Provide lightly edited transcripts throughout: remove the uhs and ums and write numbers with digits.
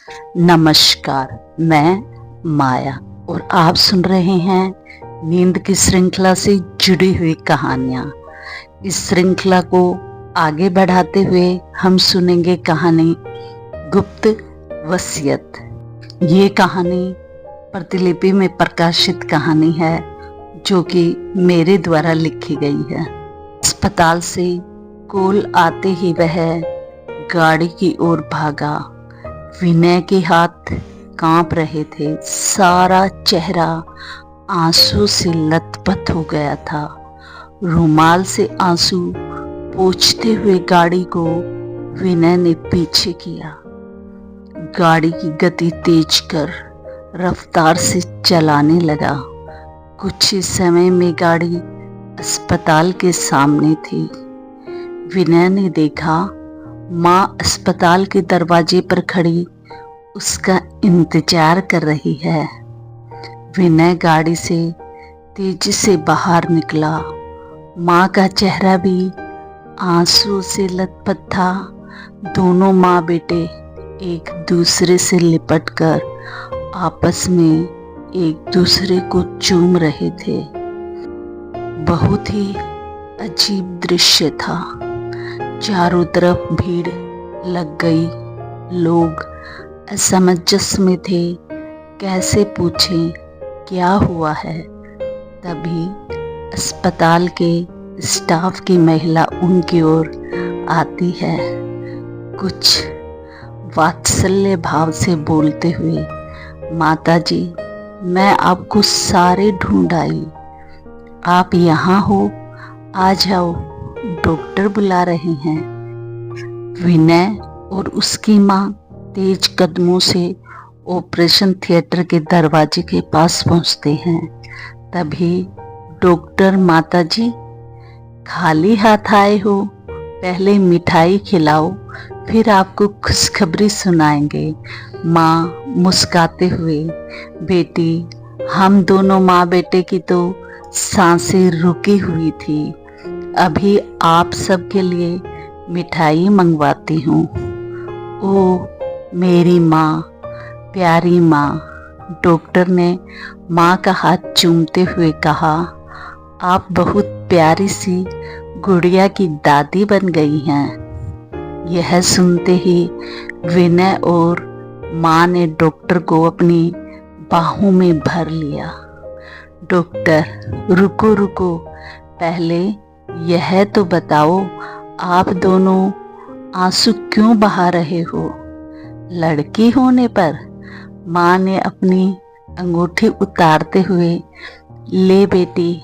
नमस्कार, मैं माया और आप सुन रहे हैं नींद की श्रृंखला से जुड़ी हुई कहानियाँ। इस श्रृंखला को आगे बढ़ाते हुए हम सुनेंगे कहानी गुप्त वसीयत। ये कहानी प्रतिलिपि में प्रकाशित कहानी है जो कि मेरे द्वारा लिखी गई है। अस्पताल से कॉल आते ही वह गाड़ी की ओर भागा। विनय के हाथ कांप रहे थे, सारा चेहरा आंसू से लथपथ हो गया था। रुमाल से आंसू पोंछते हुए गाड़ी को विनय ने पीछे किया। गाड़ी की गति तेज कर रफ्तार से चलाने लगा। कुछ ही समय में गाड़ी अस्पताल के सामने थी। विनय ने देखा माँ अस्पताल के दरवाजे पर खड़ी उसका इंतजार कर रही है। विनय गाड़ी से तेजी से बाहर निकला। माँ का चेहरा भी आंसू से लथपथ था। दोनों माँ बेटे एक दूसरे से लिपटकर आपस में एक दूसरे को चूम रहे थे। बहुत ही अजीब दृश्य था। चारों तरफ भीड़ लग गई। लोग असमंजस में थे, कैसे पूछें क्या हुआ है। तभी अस्पताल के स्टाफ की महिला उनकी ओर आती है, कुछ वात्सल्य भाव से बोलते हुए, माताजी, मैं आपको सारे ढूंढ आई, आप यहाँ हो, आ जाओ, डॉक्टर बुला रहे हैं। विनय और उसकी माँ तेज कदमों से ऑपरेशन थिएटर के दरवाजे के पास पहुंचते हैं। तभी डॉक्टर, माताजी, खाली हाथ आए हो, पहले मिठाई खिलाओ, फिर आपको खुशखबरी सुनाएंगे। माँ मुस्कुराते हुए, बेटी, हम दोनों माँ बेटे की तो सांसें रुकी हुई थी, अभी आप सबके लिए मिठाई मंगवाती हूँ। ओ मेरी माँ, प्यारी माँ, डॉक्टर ने माँ का हाथ चूमते हुए कहा, आप बहुत प्यारी सी गुड़िया की दादी बन गई हैं। यह सुनते ही विनय और माँ ने डॉक्टर को अपनी बाहों में भर लिया। डॉक्टर, रुको रुको, पहले यह तो बताओ आप दोनों आंसू क्यों बहा रहे हो? लड़की होने पर? माँ ने अपनी अंगूठी उतारते हुए, ले बेटी,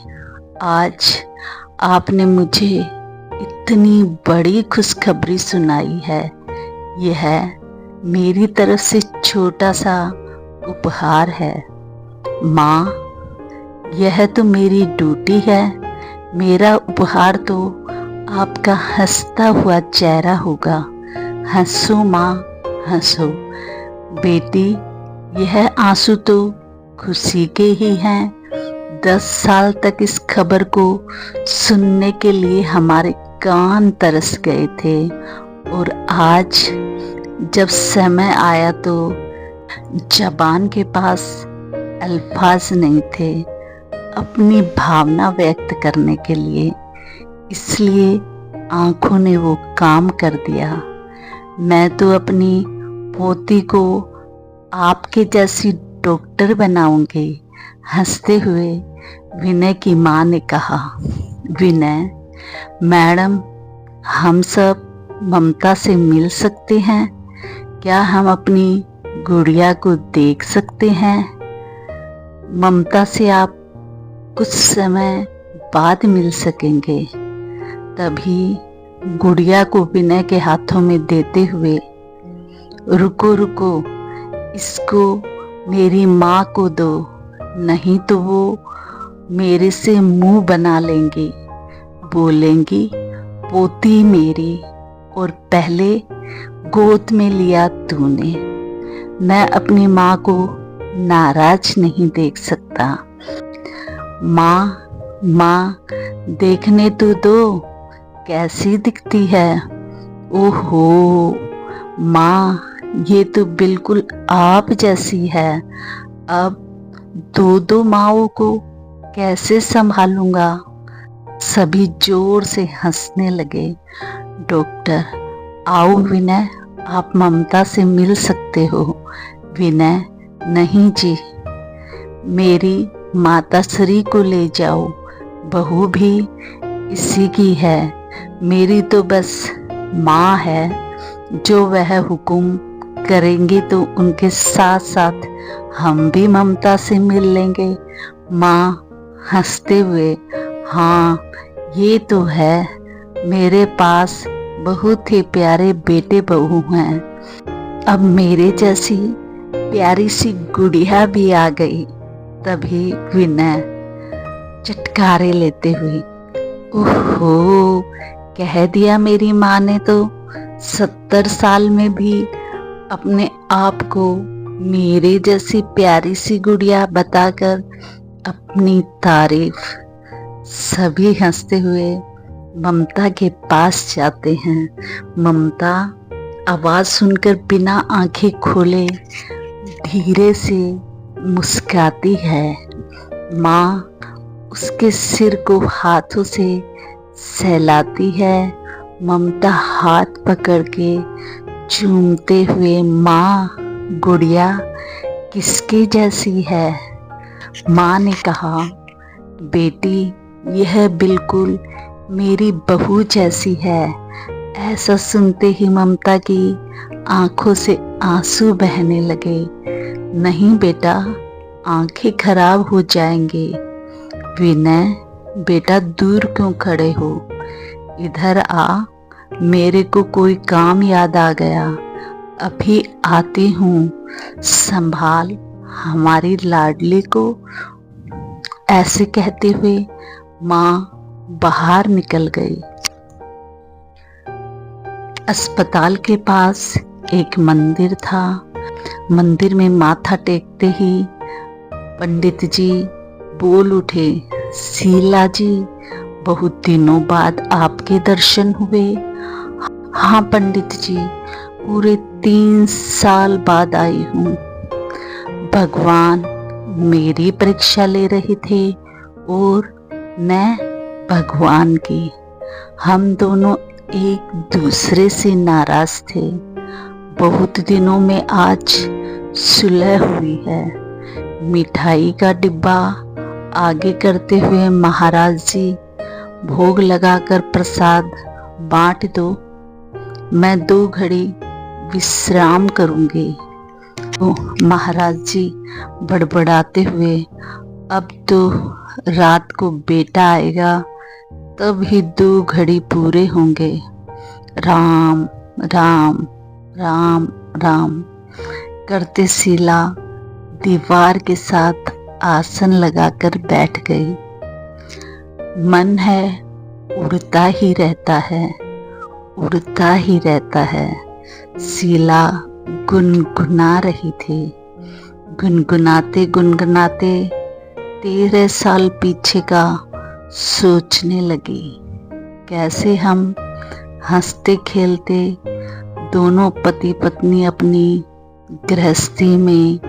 आज आपने मुझे इतनी बड़ी खुशखबरी सुनाई है। यह मेरी तरफ से छोटा सा उपहार है। माँ, यह तो मेरी ड्यूटी है। मेरा उपहार तो आपका हंसता हुआ चेहरा होगा। हंसो माँ, हंसो। बेटी, यह आंसू तो खुशी के ही हैं। 10 साल तक इस खबर को सुनने के लिए हमारे कान तरस गए थे, और आज जब समय आया तो ज़बान के पास अल्फाज नहीं थे अपनी भावना व्यक्त करने के लिए, इसलिए आंखों ने वो काम कर दिया। मैं तो अपनी पोती को आपके जैसी डॉक्टर बनाऊंगी। हंसते हुए विनय की माँ ने कहा, विनय, मैडम, हम सब ममता से मिल सकते हैं? क्या हम अपनी गुड़िया को देख सकते हैं? ममता से आप कुछ समय बाद मिल सकेंगे। तभी गुड़िया को विनय के हाथों में देते हुए, रुको रुको, इसको मेरी माँ को दो, नहीं तो वो मेरे से मुंह बना लेंगी, बोलेंगी पोती मेरी, और पहले गोद में लिया तूने। मैं अपनी माँ को नाराज नहीं देख सकता। माँ, देखने तो दो, कैसी दिखती है। ओहो माँ, ये तो बिल्कुल आप जैसी है। अब दो दो माओं को कैसे संभालूंगा। सभी जोर से हंसने लगे। डॉक्टर, आओ विनय, आप ममता से मिल सकते हो। विनय, नहीं जी, मेरी माताश्री को ले जाओ, बहू भी इसी की है। मेरी तो बस माँ है, जो वह हुक्म करेंगे तो उनके साथ साथ हम भी ममता से मिल लेंगे। माँ हंसते हुए, हाँ ये तो है, मेरे पास बहुत ही प्यारे बेटे बहू हैं। अब मेरे जैसी प्यारी सी गुड़िया भी आ गई। तभी विनय चटकारे लेते हुए, ओहो, कह दिया मेरी माँ ने तो। 70 साल में भी अपने आप को मेरे जैसी प्यारी सी गुड़िया बताकर अपनी तारीफ। सभी हंसते हुए ममता के पास जाते हैं। ममता आवाज सुनकर बिना आंखें खोले धीरे से मुस्कुराती है। माँ उसके सिर को हाथों से सहलाती है। ममता हाथ पकड़ के चूमते हुए, माँ गुड़िया किसके जैसी है? माँ ने कहा, बेटी यह बिल्कुल मेरी बहू जैसी है। ऐसा सुनते ही ममता की आंखों से आंसू बहने लगे। नहीं बेटा, आंखें खराब हो जाएंगे। विनय बेटा, दूर क्यों खड़े हो, इधर आ, मेरे को कोई काम याद आ गया, अभी आती हूँ, संभाल हमारी लाडली को। ऐसे कहते हुए माँ बाहर निकल गई। अस्पताल के पास एक मंदिर था। मंदिर में माथा टेकते ही पंडित जी बोल उठे, शीला जी, बहुत दिनों बाद आपके दर्शन हुए। हाँ पंडित जी, पूरे 3 साल बाद आई हूँ। भगवान मेरी परीक्षा ले रहे थे और मैं भगवान की। हम दोनों एक दूसरे से नाराज थे। बहुत दिनों में आज सुलह हुई है। मिठाई का डिब्बा आगे करते हुए महाराज जी, भोग लगाकर प्रसाद बांट दो, मैं 2 घड़ी विश्राम करूंगी। तो महाराज जी बड़बड़ाते हुए, अब तो रात को बेटा आएगा तब ही 2 घड़ी पूरे होंगे। राम राम राम राम करते शीला दीवार के साथ आसन लगाकर बैठ गई। मन है उड़ता ही रहता है, उड़ता ही रहता है। शीला गुनगुना रही थी। गुनगुनाते गुनगुनाते 13 साल पीछे का सोचने लगी। कैसे हम हंसते खेलते दोनों पति पत्नी अपनी गृहस्थी में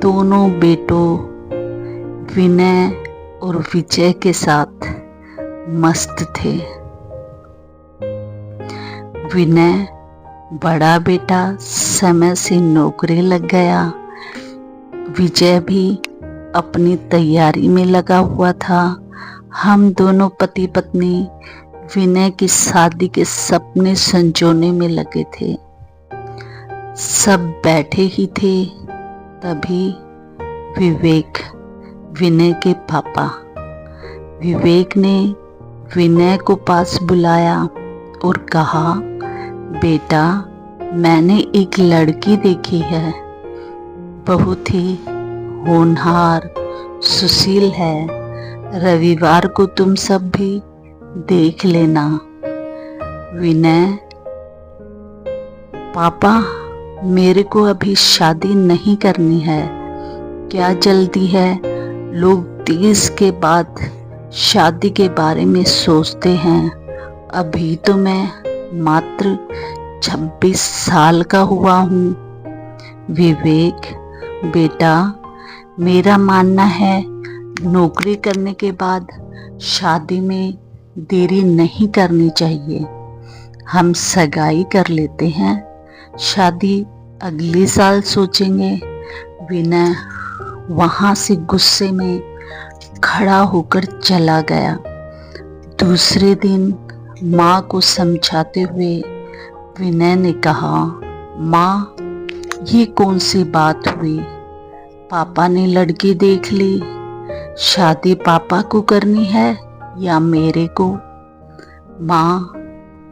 दोनों बेटों विनय और विजय के साथ मस्त थे। विनय बड़ा बेटा समय से नौकरी लग गया। विजय भी अपनी तैयारी में लगा हुआ था। हम दोनों पति पत्नी विनय की शादी के सपने संजोने में लगे थे। सब बैठे ही थे, तभी विवेक, विनय के पापा, विवेक ने विनय को पास बुलाया और कहा, बेटा मैंने एक लड़की देखी है, बहुत ही होनहार सुशील है। रविवार को तुम सब भी देख लेना। विनय, पापा मेरे को अभी शादी नहीं करनी है। क्या जल्दी है, लोग 30 के बाद शादी के बारे में सोचते हैं। अभी तो मैं मात्र 26 साल का हुआ हूँ। विवेक, बेटा, मेरा मानना है नौकरी करने के बाद शादी में देरी नहीं करनी चाहिए। हम सगाई कर लेते हैं, शादी अगले साल सोचेंगे। विनय वहां से गुस्से में खड़ा होकर चला गया। दूसरे दिन माँ को समझाते हुए विनय ने कहा, माँ, ये कौन सी बात हुई? पापा ने लड़की देख ली, शादी पापा को करनी है या मेरे को? माँ,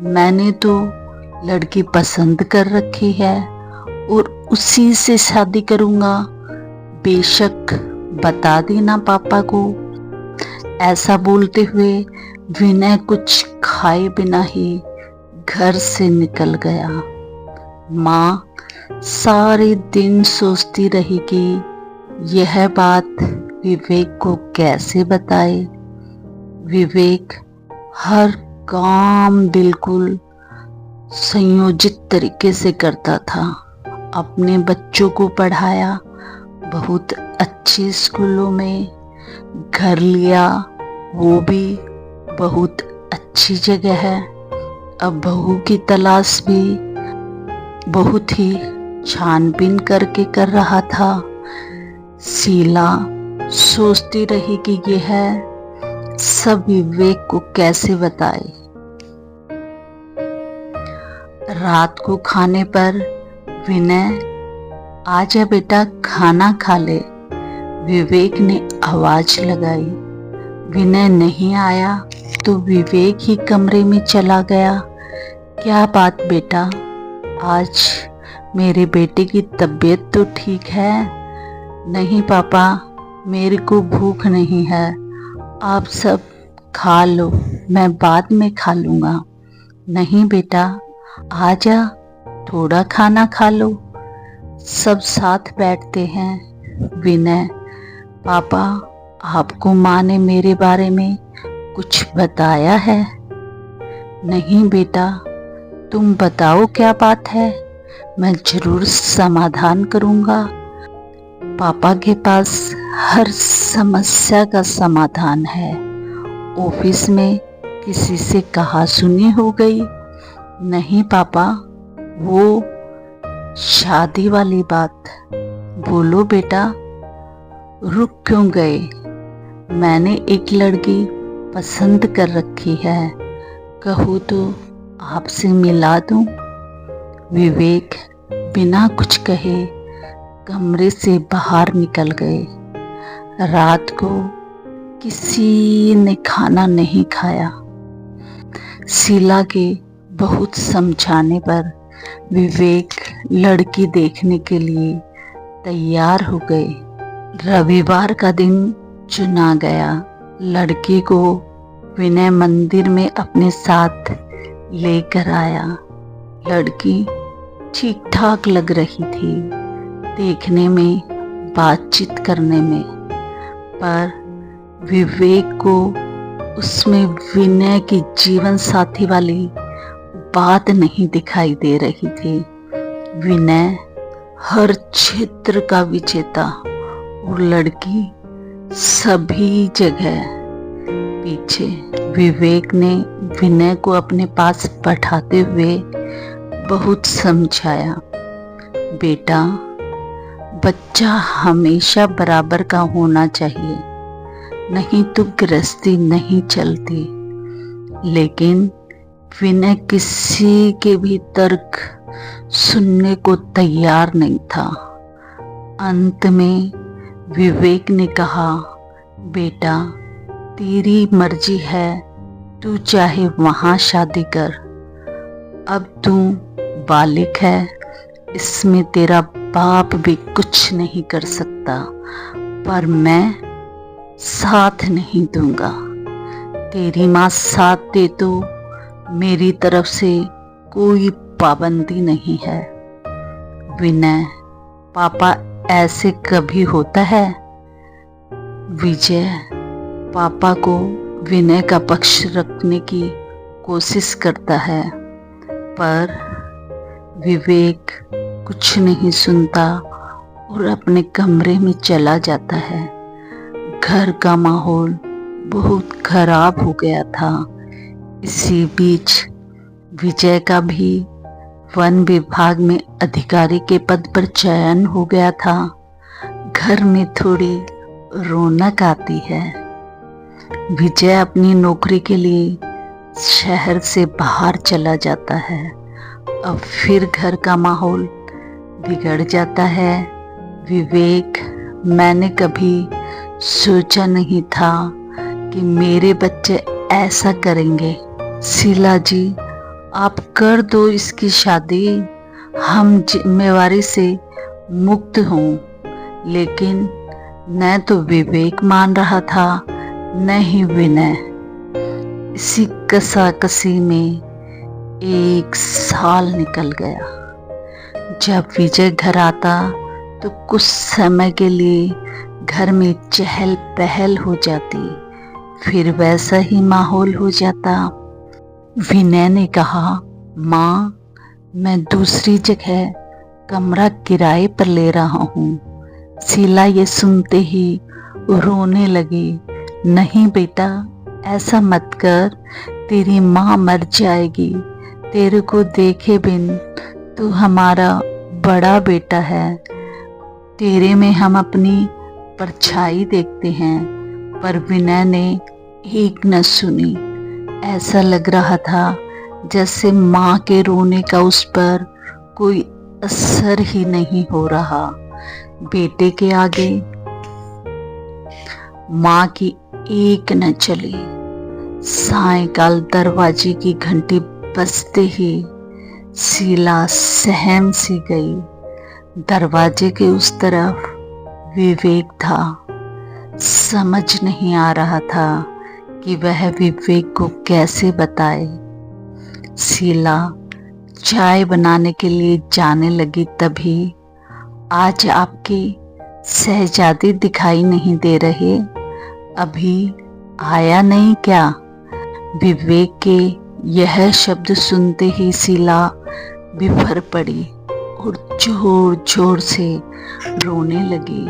मैंने तो लड़की पसंद कर रखी है और उसी से शादी करूँगा। बेशक बता देना पापा को। ऐसा बोलते हुए विनय कुछ खाए बिना ही घर से निकल गया। माँ सारे दिन सोचती रही कि यह बात विवेक को कैसे बताए। विवेक हर काम बिल्कुल संयोजित तरीके से करता था। अपने बच्चों को पढ़ाया, बहुत अच्छे स्कूलों में घर लिया, वो भी बहुत अच्छी जगह है। अब बहू की तलाश भी बहुत ही छानबीन करके कर रहा था। शीला सोचती रही कि यह सब विवेक को कैसे बताए। रात को खाने पर विनय, आजा बेटा खाना खा ले, विवेक ने आवाज लगाई। विनय नहीं आया तो विवेक ही कमरे में चला गया। क्या बात बेटा, आज मेरे बेटे की तबीयत तो ठीक है? नहीं पापा, मेरे को भूख नहीं है, आप सब खा लो, मैं बाद में खा लूँगा। नहीं बेटा, आजा थोड़ा खाना खा लो, सब साथ बैठते हैं। विनय, पापा, आपको माँ ने मेरे बारे में कुछ बताया है? नहीं बेटा, तुम बताओ क्या बात है, मैं जरूर समाधान करूँगा। पापा के पास हर समस्या का समाधान है। ऑफिस में किसी से कहा सुनी हो गई? नहीं पापा, वो शादी वाली बात। बोलो बेटा, रुक क्यों गए? मैंने एक लड़की पसंद कर रखी है, कहूँ तो आपसे मिला दूं? विवेक बिना कुछ कहे कमरे से बाहर निकल गए। रात को किसी ने खाना नहीं खाया। शीला के बहुत समझाने पर विवेक लड़की देखने के लिए तैयार हो गए। रविवार का दिन चुना गया। लड़की को विनय मंदिर में अपने साथ लेकर आया। लड़की ठीक ठाक लग रही थी देखने में, बातचीत करने में, पर विवेक को उसमें विनय की जीवन साथी वाली बात नहीं दिखाई दे रही थी। विनय हर क्षेत्र का विजेता और लड़की सभी जगह पीछे। विवेक ने विनय को अपने पास बैठाते हुए बहुत समझाया, बेटा, बच्चा हमेशा बराबर का होना चाहिए, नहीं तो गृहस्थी नहीं चलती। लेकिन विनय किसी के भी तर्क सुनने को तैयार नहीं था। अंत में विवेक ने कहा, बेटा, तेरी मर्जी है, तू चाहे वहां शादी कर। अब तू बालिग है, इसमें तेरा बाप भी कुछ नहीं कर सकता, पर मैं साथ नहीं दूंगा। तेरी माँ साथ दे तो मेरी तरफ से कोई पाबंदी नहीं है। विनय, पापा ऐसे कभी होता है? विजय पापा को विनय का पक्ष रखने की कोशिश करता है, पर विवेक कुछ नहीं सुनता और अपने कमरे में चला जाता है। घर का माहौल बहुत खराब हो गया था। इसी बीच विजय का भी वन विभाग में अधिकारी के पद पर चयन हो गया था। घर में थोड़ी रौनक आती है। विजय अपनी नौकरी के लिए शहर से बाहर चला जाता है। अब फिर घर का माहौल बिगड़ जाता है। विवेक, मैंने कभी सोचा नहीं था कि मेरे बच्चे ऐसा करेंगे। शीला जी, आप कर दो इसकी शादी, हम जिम्मेवारी से मुक्त हों। लेकिन न तो विवेक मान रहा था, न ही विनय। इसी कसाकसी में 1 साल निकल गया। जब विजय घर आता तो कुछ समय के लिए घर में चहल पहल हो जाती, फिर वैसा ही माहौल हो जाता। विनय ने कहा, माँ, मैं दूसरी जगह कमरा किराए पर ले रहा हूँ। शीला ये सुनते ही रोने लगी। नहीं बेटा, ऐसा मत कर, तेरी माँ मर जाएगी। तेरे को देखे बिन तू हमारा बड़ा बेटा है। तेरे में हम अपनी परछाई देखते हैं। पर विनय ने एक न सुनी। ऐसा लग रहा था जैसे माँ के रोने का उस पर कोई असर ही नहीं हो रहा। बेटे के आगे माँ की एक न चली। सायंकाल दरवाजे की घंटी बजते ही शीला सहम सी गई। दरवाजे के उस तरफ विवेक था। समझ नहीं आ रहा था कि वह विवेक को कैसे बताए। शीला चाय बनाने के लिए जाने लगी तभी, आज आपके शहजादी दिखाई नहीं दे रहे, अभी आया नहीं क्या? विवेक के यह शब्द सुनते ही शीला बिफर पड़ी और जोर जोर से रोने लगी।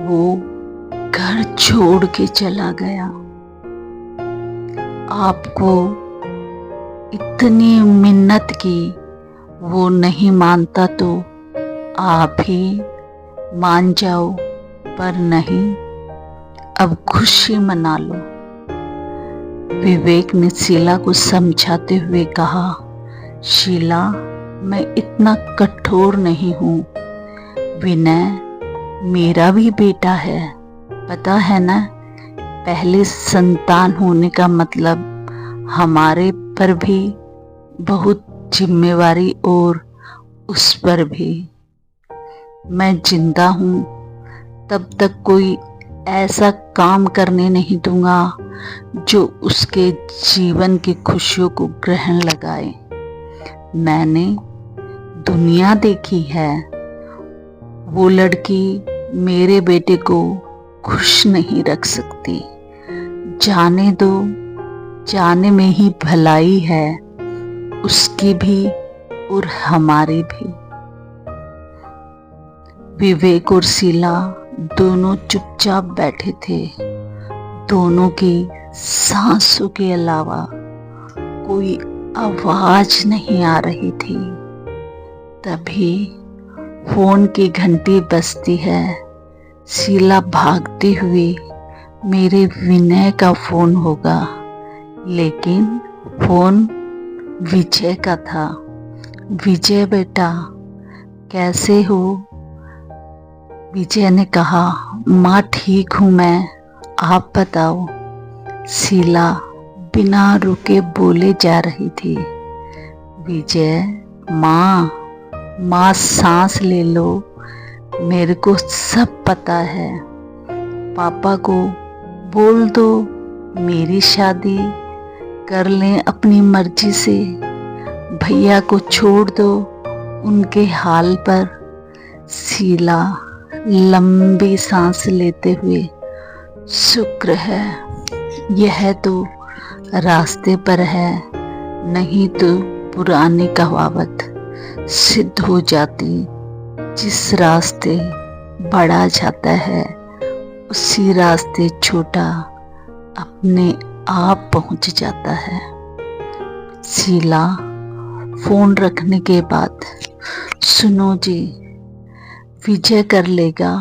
वो घर छोड़ के चला गया। आपको इतनी मिन्नत की, वो नहीं मानता तो आप ही मान जाओ, पर नहीं, अब खुशी मना लो। विवेक ने शीला को समझाते हुए कहा, शीला, मैं इतना कठोर नहीं हूँ। विनय मेरा भी बेटा है, पता है ना। पहले संतान होने का मतलब हमारे पर भी बहुत जिम्मेवारी और उस पर भी। मैं जिंदा हूँ तब तक कोई ऐसा काम करने नहीं दूंगा जो उसके जीवन की खुशियों को ग्रहण लगाए। मैंने दुनिया देखी है, वो लड़की मेरे बेटे को खुश नहीं रख सकती। जाने दो, जाने में ही भलाई है, उसकी भी और हमारी भी। विवेक और शीला दोनों चुपचाप बैठे थे। दोनों की सांसों के अलावा कोई आवाज नहीं आ रही थी। तभी फोन की घंटी बजती है। शीला भागती हुई, मेरे विनय का फोन होगा, लेकिन फोन विजय का था। विजय बेटा, कैसे हो? विजय ने कहा, माँ ठीक हूँ मैं, आप बताओ। शीला बिना रुके बोले जा रही थी, विजय, माँ सांस ले लो, मेरे को सब पता है। पापा को बोल दो मेरी शादी कर लें अपनी मर्जी से। भैया को छोड़ दो उनके हाल पर। शीला लंबी सांस लेते हुए, शुक्र है यह तो रास्ते पर है, नहीं तो पुरानी कहावत सिद्ध हो जाती। जिस रास्ते बड़ा जाता है उसी रास्ते छोटा अपने आप पहुंच जाता है। शीला फोन रखने के बाद, सुनो जी, विजय कर लेगा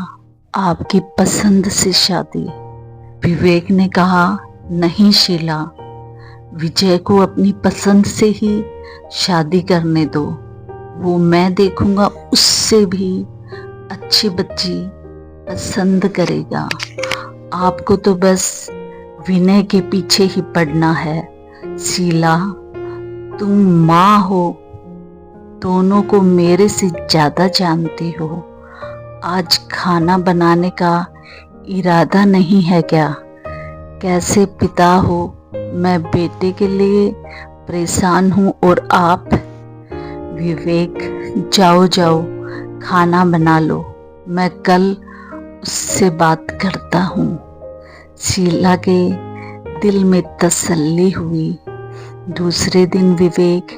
आपकी पसंद से शादी। विवेक ने कहा, नहीं शीला, विजय को अपनी पसंद से ही शादी करने दो। वो मैं देखूंगा उससे भी अच्छी बच्ची पसंद करेगा। आपको तो बस विनय के पीछे ही पड़ना है। शीला, तुम माँ हो, दोनों को मेरे से ज्यादा जानती हो। आज खाना बनाने का इरादा नहीं है क्या? कैसे पिता हो, मैं बेटे के लिए परेशान हूँ और आप? विवेक, जाओ जाओ खाना बना लो, मैं कल उससे बात करता हूँ। शीला के दिल में तसल्ली हुई। दूसरे दिन विवेक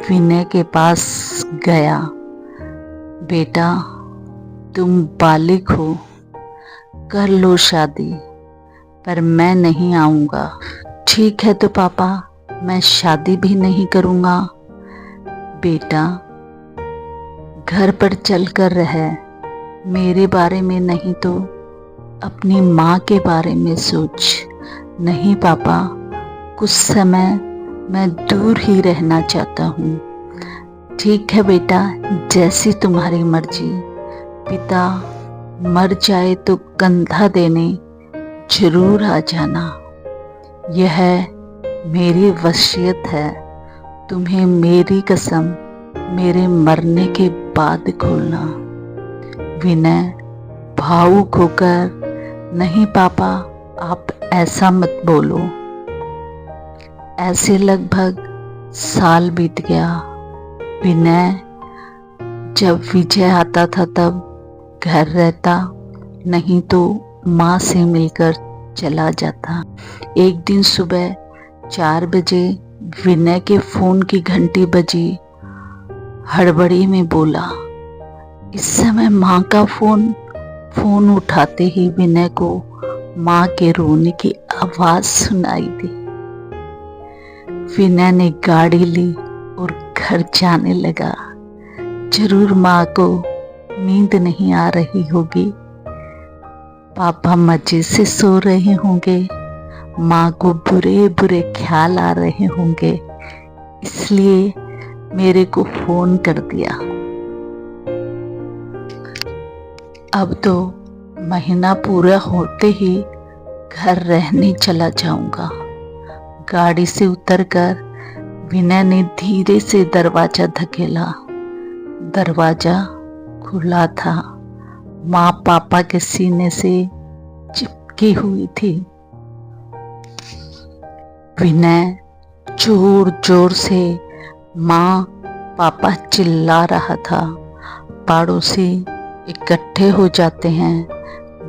विनय के पास गया। बेटा, तुम बालिग हो, कर लो शादी, पर मैं नहीं आऊँगा। ठीक है तो पापा, मैं शादी भी नहीं करूँगा। बेटा, घर पर चल कर रह, मेरे बारे में नहीं तो अपनी माँ के बारे में सोच। नहीं पापा, कुछ समय मैं दूर ही रहना चाहता हूँ। ठीक है बेटा, जैसी तुम्हारी मर्जी। पिता मर जाए तो कंधा देने जरूर आ जाना। यह मेरी वसीयत है, तुम्हें मेरी कसम मेरे मरने के बाद खोलना। विनय भावुक होकर, नहीं पापा, आप ऐसा मत बोलो। ऐसे लगभग साल बीत गया। विनय जब विजय आता था तब घर रहता, नहीं तो माँ से मिलकर चला जाता। एक दिन सुबह 4 बजे विनय के फोन की घंटी बजी। हड़बड़ी में बोला। इस समय माँ का फोन उठाते ही विनय को माँ के रोने की आवाज सुनाई दी। विनय ने गाड़ी ली और घर जाने लगा। जरूर माँ को नींद नहीं आ रही होगी, पापा मजे से सो रहे होंगे, माँ को बुरे बुरे ख्याल आ रहे होंगे, इसलिए मेरे को फोन कर दिया। अब तो महीना पूरा होते ही घर रहने चला जाऊंगा। गाड़ी से उतरकर विनय ने धीरे से दरवाजा धकेला। दरवाजा खुला था। माँ पापा के सीने से चिपकी हुई थी। विनय जोर जोर से माँ पापा चिल्ला रहा था। पड़ोसी इकट्ठे हो जाते हैं।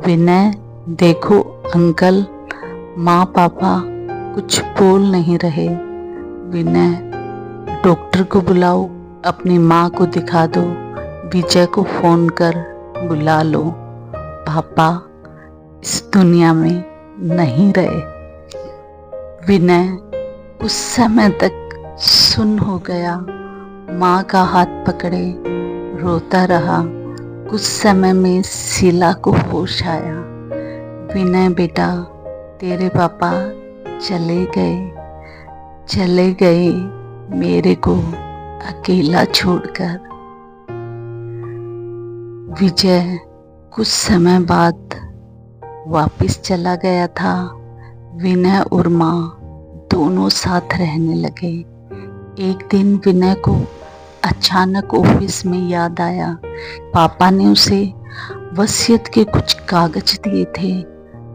विनय, देखो अंकल, माँ पापा कुछ बोल नहीं रहे। विनय, डॉक्टर को बुलाओ, अपनी माँ को दिखा दो, विजय को फोन कर बुला लो, पापा इस दुनिया में नहीं रहे। विनय उस समय तक सुन्न हो गया। माँ का हाथ पकड़े रोता रहा। कुछ समय में शीला को होश आया। विनय बेटा, तेरे पापा चले गए मेरे को अकेला छोड़कर। विजय कुछ समय बाद वापस चला गया था। विनय और माँ दोनों साथ रहने लगे। एक दिन विनय को अचानक ऑफिस में याद आया। पापा ने उसे वसीयत के कुछ कागज दिए थे,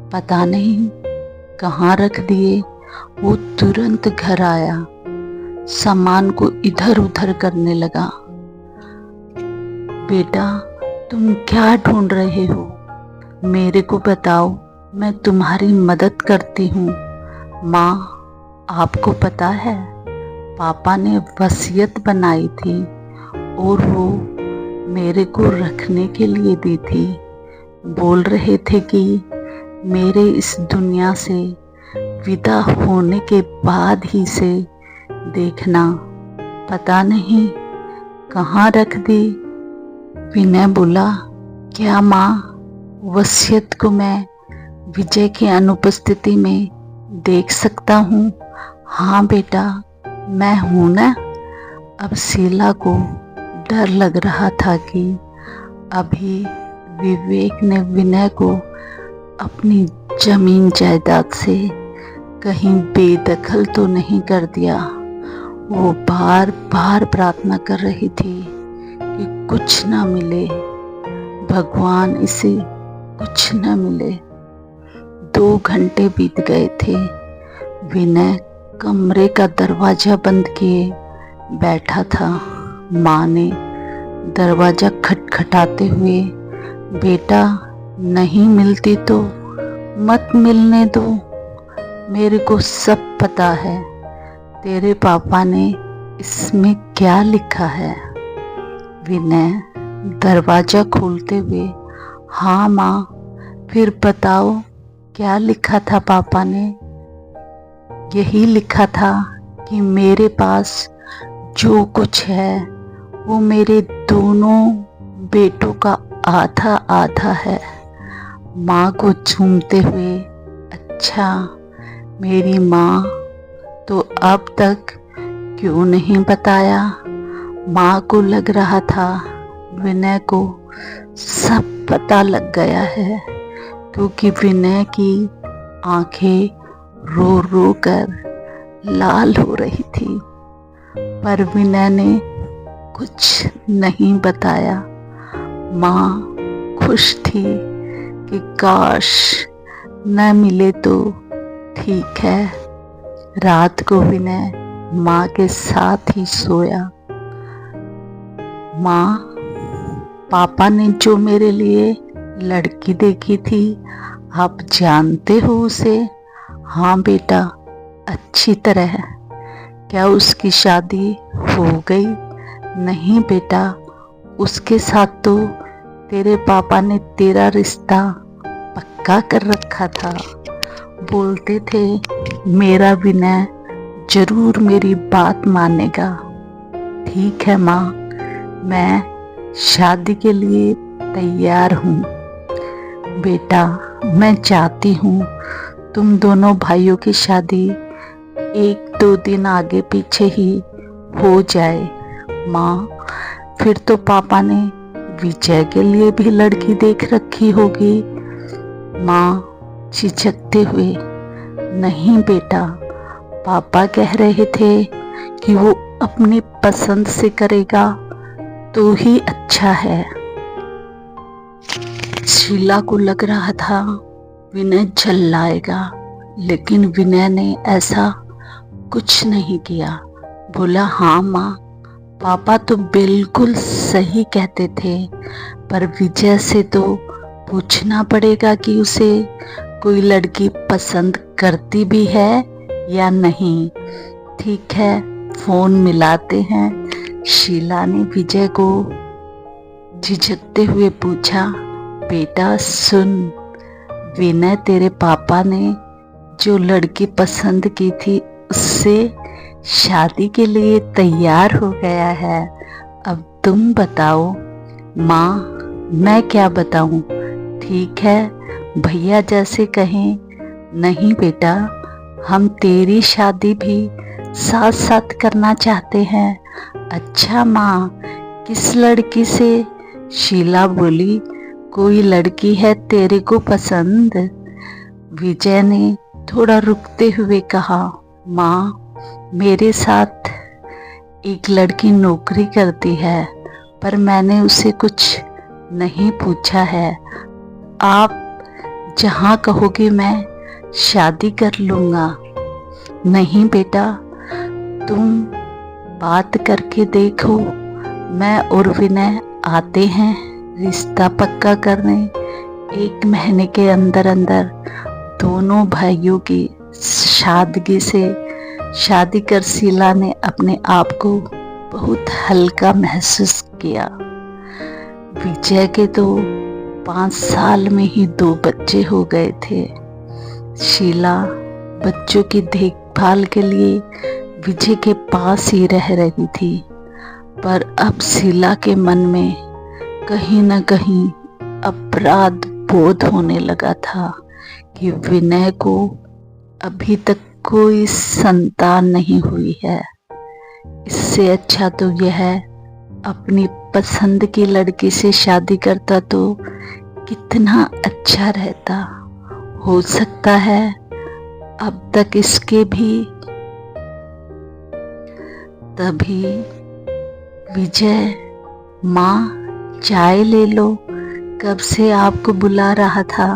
पता नहीं कहाँ रख दिए। वो तुरंत घर आया, सामान को इधर उधर करने लगा। बेटा, तुम क्या ढूंढ रहे हो? मेरे को बताओ, मैं तुम्हारी मदद करती हूँ। माँ, आपको पता है पापा ने वसीयत बनाई थी, और वो मेरे को रखने के लिए दी थी। बोल रहे थे कि मेरे इस दुनिया से विदा होने के बाद ही से देखना, पता नहीं कहाँ रख दी। विनय बोला, क्या माँ, वसीयत को मैं विजय की अनुपस्थिति में देख सकता हूँ? हाँ बेटा, मैं हूँ ना। अब शीला को डर लग रहा था कि अभी विवेक ने विनय को अपनी जमीन जायदाद से कहीं बेदखल तो नहीं कर दिया। वो बार बार प्रार्थना कर रही थी कि कुछ ना मिले, भगवान इसे कुछ न मिले। 2 घंटे बीत गए थे। विनय कमरे का दरवाजा बंद किए बैठा था। माँ ने दरवाजा खटखटाते हुए, बेटा नहीं मिलती तो मत मिलने दो, मेरे को सब पता है तेरे पापा ने इसमें क्या लिखा है। विनय दरवाजा खोलते हुए, हाँ माँ, फिर बताओ क्या लिखा था पापा ने? यही लिखा था कि मेरे पास जो कुछ है वो मेरे दोनों बेटों का आधा आधा है। माँ को चूमते हुए, अच्छा मेरी माँ, तो अब तक क्यों नहीं बताया? माँ को लग रहा था विनय को सब पता लग गया है, क्योंकि विनय की आंखें रो रो कर लाल हो रही थी। पर विनय ने कुछ नहीं बताया। माँ खुश थी कि काश न मिले तो ठीक है। रात को विनय माँ के साथ ही सोया। माँ, पापा ने जो मेरे लिए लड़की देखी थी, आप जानते हो उसे? हाँ बेटा, अच्छी तरह। क्या उसकी शादी हो गई? नहीं बेटा, उसके साथ तो तेरे पापा ने तेरा रिश्ता पक्का कर रखा था। बोलते थे मेरा विनय जरूर मेरी बात मानेगा। ठीक है माँ, मैं शादी के लिए तैयार हूँ। बेटा, मैं चाहती हूँ तुम दोनों भाइयों की शादी 1-2 दिन आगे पीछे ही हो जाए। माँ, फिर तो पापा ने विजय के लिए भी लड़की देख रखी होगी। माँ झिझकते हुए, नहीं बेटा, पापा कह रहे थे कि वो अपनी पसंद से करेगा तो ही अच्छा है। शीला को लग रहा था विनय झल्लाएगा, लेकिन विनय ने ऐसा कुछ नहीं किया। बोला, हाँ माँ, पापा तो बिल्कुल सही कहते थे, पर विजय से तो पूछना पड़ेगा कि उसे कोई लड़की पसंद करती भी है या नहीं। ठीक है, फोन मिलाते हैं। शीला ने विजय को झिझकते हुए पूछा, बेटा सुन, विनय तेरे पापा ने जो लड़की पसंद की थी उससे शादी के लिए तैयार हो गया है। अब तुम बताओ। माँ, मैं क्या बताऊं? ठीक है, भैया जैसे कहें। नहीं बेटा, हम तेरी शादी भी साथ साथ करना चाहते हैं। अच्छा माँ, किस लड़की से? शीला बोली, कोई लड़की है तेरे को पसंद? विजय ने थोड़ा रुकते हुए कहा, माँ, मेरे साथ एक लड़की नौकरी करती है, पर मैंने उसे कुछ नहीं पूछा है। आप जहाँ कहोगे मैं शादी कर लूँगा। नहीं बेटा, तुम बात करके देखो। मैं और विनय आते हैं रिश्ता पक्का करने। 1 महीने के अंदर अंदर दोनों भाइयों की सादगी से शादी कर शीला ने अपने आप को बहुत हल्का महसूस किया। विजय के तो 5 साल में ही 2 बच्चे हो गए थे। शीला बच्चों की देखभाल के लिए विजय के पास ही रह रही थी, पर अब शीला के मन में कहीं न कहीं अपराध बोध होने लगा था कि विनय को अभी तक कोई संतान नहीं हुई है। इससे अच्छा तो यह अपनी पसंद की लड़की से शादी करता तो कितना अच्छा रहता। हो सकता है अब तक इसके भी। तभी विजय, माँ चाय ले लो, कब से आपको बुला रहा था,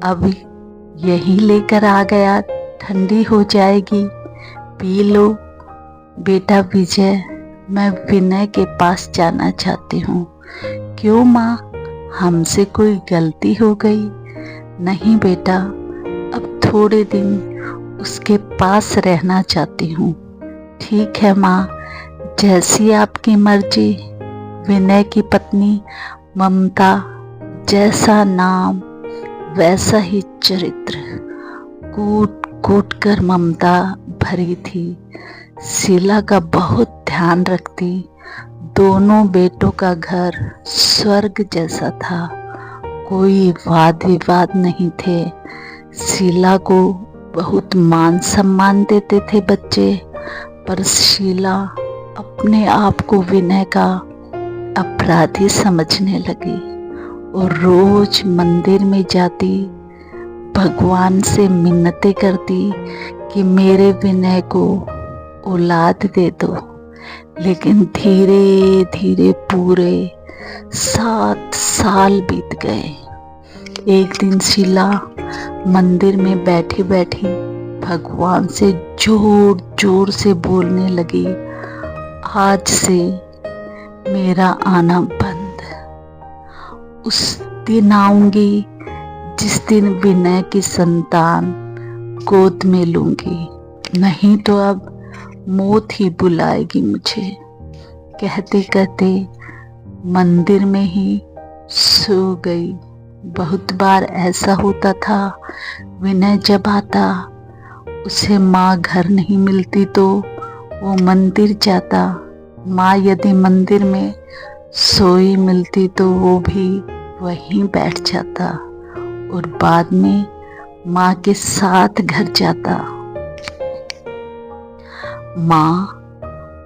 अभी यही लेकर आ गया, ठंडी हो जाएगी, पी लो। बेटा विजय, मैं विनय के पास जाना चाहती हूँ। क्यों माँ, हमसे कोई गलती हो गई? नहीं बेटा, अब थोड़े दिन उसके पास रहना चाहती हूँ। ठीक है माँ, जैसी आपकी मर्जी। विनय की पत्नी ममता, जैसा नाम वैसा ही चरित्र, कूट कूट कर ममता भरी थी। शीला का बहुत ध्यान रखती। दोनों बेटों का घर स्वर्ग जैसा था। कोई वाद विवाद नहीं थे। शीला को बहुत मान सम्मान देते थे बच्चे, पर शीला अपने आप को विनय का अपराधी समझने लगी और रोज मंदिर में जाती, भगवान से मिन्नतें करती कि मेरे विनय को औलाद दे दो। लेकिन धीरे धीरे पूरे 7 साल बीत गए। एक दिन शीला मंदिर में बैठी बैठी भगवान से जोर जोर से बोलने लगी, आज से मेरा आना बंद। उस दिन आऊंगी जिस दिन विनय की संतान गोद में लूंगी, नहीं तो अब मौत ही बुलाएगी मुझे। कहते कहते मंदिर में ही सो गई। बहुत बार ऐसा होता था, विनय जब आता उसे माँ घर नहीं मिलती तो वो मंदिर जाता। माँ यदि मंदिर में सोई मिलती तो वो भी वहीं बैठ जाता और बाद में माँ के साथ घर जाता। माँ,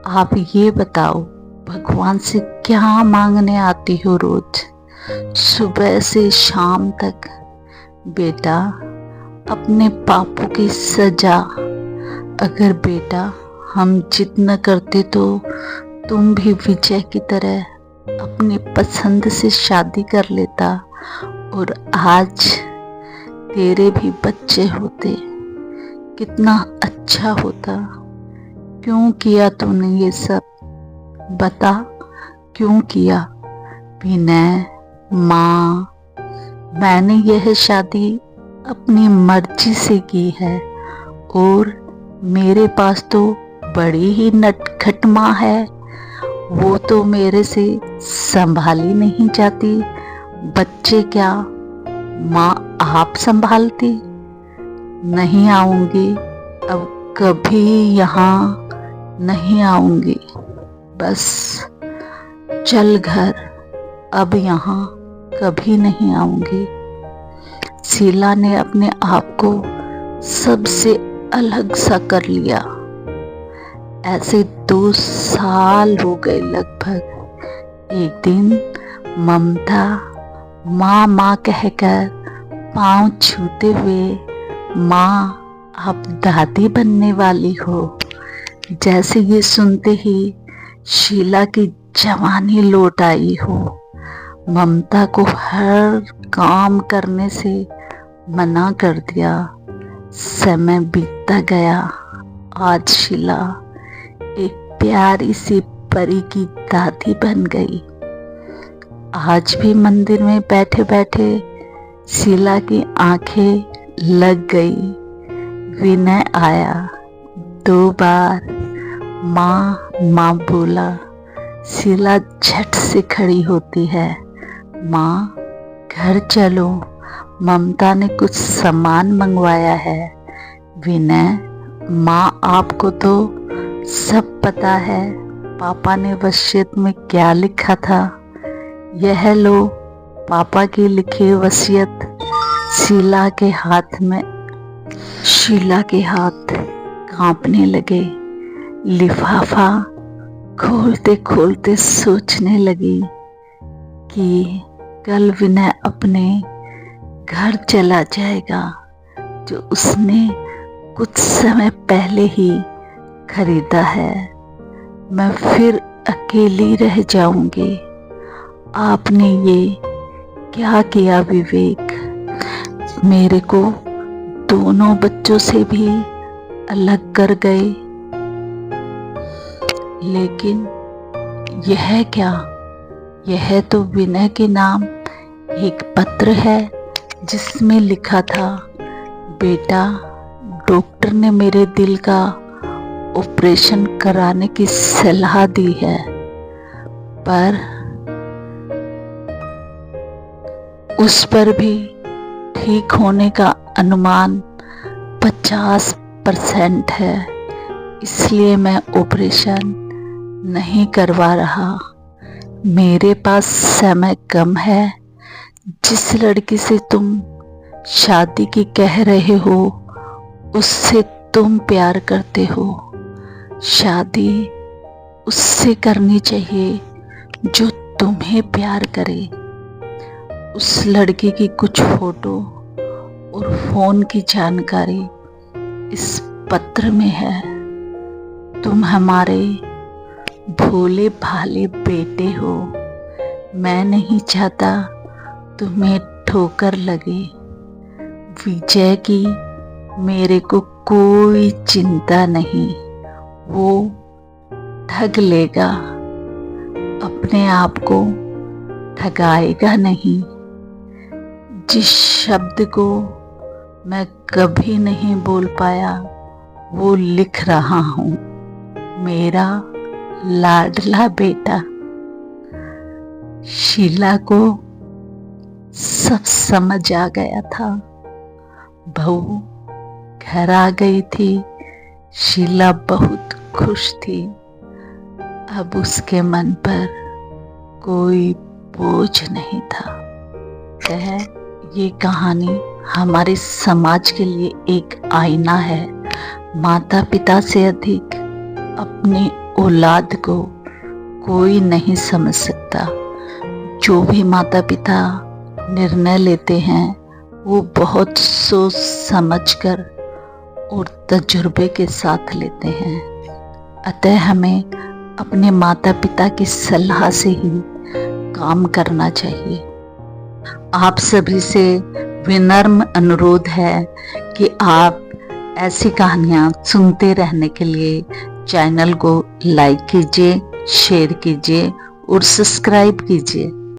आप ये बताओ, भगवान से क्या मांगने आती हो रोज सुबह से शाम तक? बेटा, अपने पापों की सजा। अगर बेटा हम जिद न करते तो तुम भी विजय की तरह अपनी पसंद से शादी कर लेता और आज तेरे भी बच्चे होते। कितना अच्छा होता। क्यों किया तूने ये सब? बता, क्यों किया? विनय, माँ, मैंने यह शादी अपनी मर्जी से की है और मेरे पास तो बड़ी ही नटखट माँ है। वो तो मेरे से संभाली नहीं जाती। बच्चे क्या माँ आप संभालती? नहीं आऊंगी, अब कभी यहाँ नहीं आऊंगी। बस चल घर, अब यहाँ कभी नहीं आऊंगी। शीला ने अपने आप को सबसे अलग सा कर लिया। ऐसे 2 साल हो गए लगभग। एक दिन ममता माँ माँ कहकर पाँव छूते हुए, माँ आप दादी बनने वाली हो। जैसे ये सुनते ही शीला की जवानी लौट आई हो। ममता को हर काम करने से मना कर दिया। समय बीतता गया। आज शीला एक प्यारी सी परी की दादी बन गई। आज भी मंदिर में बैठे बैठे शीला की आंखें लग गई। विनय आया 2 बार। माँ माँ बोला। शीला झट से खड़ी होती है। माँ, घर चलो, ममता ने कुछ सामान मंगवाया है। विनय, माँ आपको तो सब पता है, पापा ने वसीयत में क्या लिखा था। यह लो पापा की लिखी वसीयत। शीला के हाथ कांपने लगे। लिफाफा खोलते खोलते सोचने लगी कि कल विनय अपने घर चला जाएगा जो उसने कुछ समय पहले ही खरीदा है। मैं फिर अकेली रह जाऊंगी। आपने ये क्या किया विवेक? मेरे को दोनों बच्चों से भी अलग कर गए। लेकिन यह क्या? यह तो विनय के नाम एक पत्र है जिसमें लिखा था, बेटा, डॉक्टर ने मेरे दिल का ऑपरेशन कराने की सलाह दी है, पर उस पर भी ठीक होने का अनुमान 50% है, इसलिए मैं ऑपरेशन नहीं करवा रहा। मेरे पास समय कम है। जिस लड़की से तुम शादी की कह रहे हो उससे तुम प्यार करते हो। शादी उससे करनी चाहिए जो तुम्हें प्यार करे। उस लड़की की कुछ फोटो और फोन की जानकारी इस पत्र में है। तुम हमारे भोले भाले बेटे हो। मैं नहीं चाहता तुम्हें ठोकर लगे। विजय की मेरे को कोई चिंता नहीं, वो ठग लेगा, अपने आप को ठगाएगा नहीं। जिस शब्द को मैं कभी नहीं बोल पाया वो लिख रहा हूँ। मेरा लाडला बेटा। शीला को सब समझ आ गया था। बहू घर आ गई थी। शीला बहुत खुश थी। अब उसके मन पर कोई बोझ नहीं था। ये कहानी हमारे समाज के लिए एक आईना है। माता पिता से अधिक अपनी औलाद को कोई नहीं समझ सकता। जो भी माता पिता निर्णय लेते हैं वो बहुत सोच समझकर और तजुर्बे के साथ लेते हैं। अतः हमें अपने माता पिता की सलाह से ही काम करना चाहिए। आप सभी से विनम्र अनुरोध है कि आप ऐसी कहानियाँ सुनते रहने के लिए चैनल को लाइक कीजिए, शेयर कीजिए और सब्सक्राइब कीजिए।